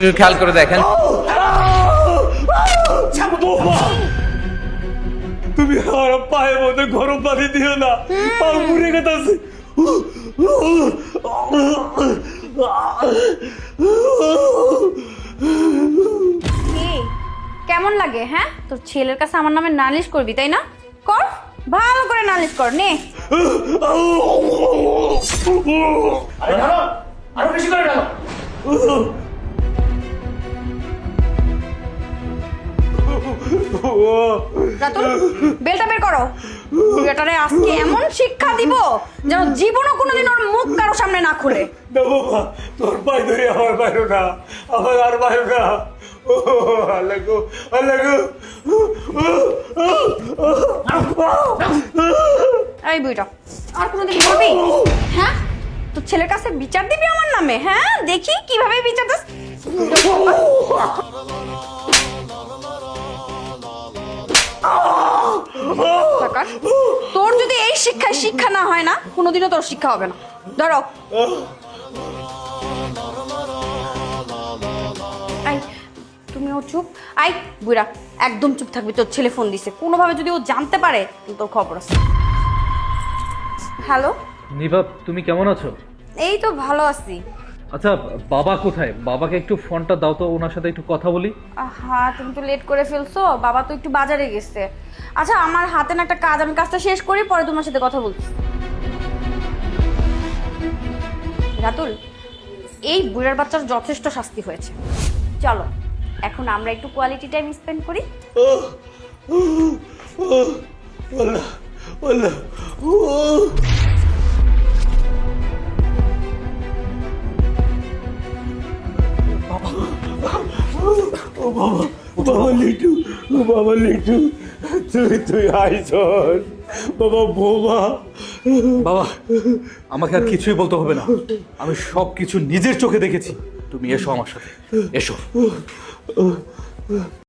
খেয়াল করে দেখেন। তুমি আমার পায়ের মধ্যে গরম পানি দিও না, পা পুড়ে গেছে। কেমন লাগে? হ্যাঁ, তোর ছেলের কাছে আমার নামে নালিশ করবি তাই না? কর, ভালো করে নালিশ কর। নে আরো বেশি করে ঢালো। রাতুল, বেলটা বের করো। বেটারে আজকে এমন শিক্ষা দিব যেন জীবনও কোনোদিন ওর মুখ কারো সামনে না খুলে। না বাবা, তোর পায়ে ধরে আমার বাইরো না, আমার আর বাইরো না। আল্লাহ গো, আল্লাহ গো। এই বুইটা আর কোনোদিন বলবি? হ্যাঁ, তোর ছেলের কাছে বিচার দিবি আমার নামে? হ্যাঁ, দেখি কিভাবে বিচার দিস। তোর যদি এই শিক্ষা না হয় না, কোনোদিনও তোর শিক্ষা হবে না। ধরো, আই তুমিও চুপ। আই বুড়া, একদম চুপ থাকবি। তোর ছেলে ফোন দিছে, কোনোভাবে যদি ও জানতে পারে তোর খবর আছে। হ্যালো নিভা, তুমি কেমন আছো? এই তো ভালো আছি। আচ্ছা, বাবা কোথায়? বাবাকে একটু ফোনটা দাও তো, ওনার সাথে একটু কথা বলি। হ্যাঁ, তুমি তো লেট করে ফেলছো। বাবা তো একটু বাজারে গেছে। আচ্ছা, আমার হাতে না একটা কাজ, আমি কাজটা শেষ করি, পরে তোমার সাথে কথা বলছি। রাতুল, এই বুড়ার বাচ্চার যথেষ্ট শাস্তি হয়েছে। চলো এখন আমরা একটু কোয়ালিটি টাইম স্পেন্ড করি। আল্লাহ, আল্লাহ। ও বাবা, বাবা লিটু, ও বাবা লিটু, তুই আইছস বাবা। বোমা বাবা, আমাকে আর কিছুই বলতে হবে না, আমি সব কিছু নিজের চোখে দেখেছি। তুমি এসো আমার সাথে, এসো।